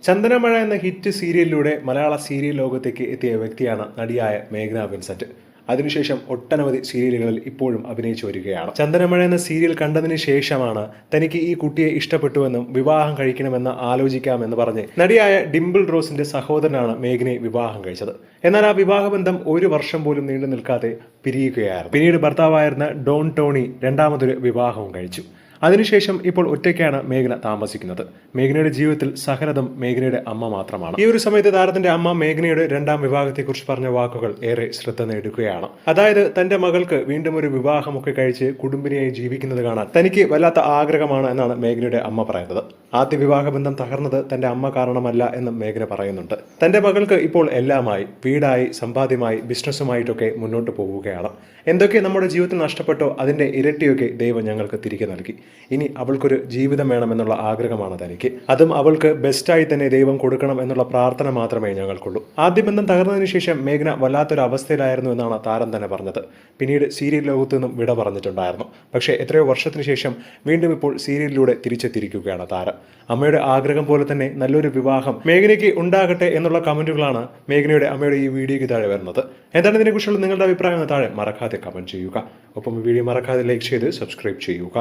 ചന്ദനമഴ എന്ന ഹിറ്റ് സീരിയലിലൂടെ മലയാള സീരിയൽ ലോകത്തേക്ക് എത്തിയ വ്യക്തിയാണ് നടിയായ മേഘ്ന വിൻസെന്റ്. അതിനുശേഷം ഒട്ടനവധി സീരിയലുകളിൽ ഇപ്പോഴും അഭിനയിച്ചു വരികയാണ്. ചന്ദനമഴ എന്ന സീരിയൽ കണ്ടതിന് ശേഷമാണ് തനിക്ക് ഈ കുട്ടിയെ ഇഷ്ടപ്പെട്ടുവെന്നും വിവാഹം കഴിക്കണമെന്ന് ആലോചിക്കാമെന്ന് പറഞ്ഞ് നടിയായ ഡിംപിൾ റോസിന്റെ സഹോദരനാണ് മേഘ്നയെ വിവാഹം കഴിച്ചത്. എന്നാൽ ആ വിവാഹബന്ധം ഒരു വർഷം പോലും നീണ്ടു നിൽക്കാതെ പിരിയുകയായിരുന്നു. പിന്നീട് ഭർത്താവായിരുന്ന ഡോൺ ടോണി രണ്ടാമതൊരു വിവാഹവും കഴിച്ചു. അതിനുശേഷം ഇപ്പോൾ ഒറ്റയ്ക്കാണ് മേഘ്ന താമസിക്കുന്നത്. മേഘ്നയുടെ ജീവിതത്തിൽ സഹനദം മേഘ്നയുടെ അമ്മ മാത്രമാണ്. ഈ ഒരു സമയത്ത് താരത്തിന്റെ അമ്മ മേഘ്നയുടെ രണ്ടാം വിവാഹത്തെക്കുറിച്ച് പറഞ്ഞ വാക്കുകൾ ഏറെ ശ്രദ്ധ നേടുകയാണ്. അതായത് തന്റെ മകൾക്ക് വീണ്ടും ഒരു വിവാഹമൊക്കെ കഴിച്ച് കുടുംബിനിയായി ജീവിക്കുന്നത് കാണാൻ തനിക്ക് വല്ലാത്ത ആഗ്രഹമാണ് എന്നാണ് മേഘ്നയുടെ അമ്മ പറയുന്നത്. ആദ്യ വിവാഹബന്ധം തകർന്നത് തന്റെ അമ്മ കാരണമല്ല എന്ന് മേഘ്ന പറയുന്നുണ്ട്. തന്റെ മകൾക്ക് ഇപ്പോൾ എല്ലാമായി, വീടായി, സമ്പാദ്യമായി, ബിസിനസ്സുമായിട്ടൊക്കെ മുന്നോട്ട് പോവുകയാണ്. എന്തൊക്കെ നമ്മുടെ ജീവിതത്തിൽ നഷ്ടപ്പെട്ടോ അതിന്റെ ഇരട്ടിയൊക്കെ ദൈവം ഞങ്ങൾക്ക് തിരികെ നൽകി. ഇനി അവൾക്കൊരു ജീവിതം വേണമെന്നുള്ള ആഗ്രഹമാണ് തനിക്ക്. അതും അവൾക്ക് ബെസ്റ്റായി തന്നെ ദൈവം കൊടുക്കണം എന്നുള്ള പ്രാർത്ഥന മാത്രമേ ഞങ്ങൾക്കുള്ളൂ. ആദ്യ ബന്ധം തകർന്നതിന് ശേഷം മേഘ്ന വല്ലാത്തൊരു അവസ്ഥയിലായിരുന്നു എന്നാണ് താരം തന്നെ പറഞ്ഞത്. പിന്നീട് സീരിയൽ ലോകത്തു നിന്നും വിട പറഞ്ഞിട്ടുണ്ടായിരുന്നു. പക്ഷേ എത്രയോ വർഷത്തിന് ശേഷം വീണ്ടും ഇപ്പോൾ സീരിയലിലൂടെ തിരിച്ചെത്തിയിരിക്കുകയാണ് താരം. അമ്മയുടെ ആഗ്രഹം പോലെ തന്നെ നല്ലൊരു വിവാഹം മേഘ്നയ്ക്ക് ഉണ്ടാകട്ടെ എന്നുള്ള കമന്റുകളാണ് മേഘ്നയുടെ അമ്മയുടെ ഈ വീഡിയോയ്ക്ക് താഴെ വരുന്നത്. എന്താണ് ഇതിനെക്കുറിച്ചുള്ള നിങ്ങളുടെ അഭിപ്രായം താഴെ മറക്കാതെ കമന്റ് ചെയ്യുക. ഒപ്പം ഈ വീഡിയോ മറക്കാതെ ലൈക്ക് ചെയ്ത് സബ്സ്ക്രൈബ് ചെയ്യുക.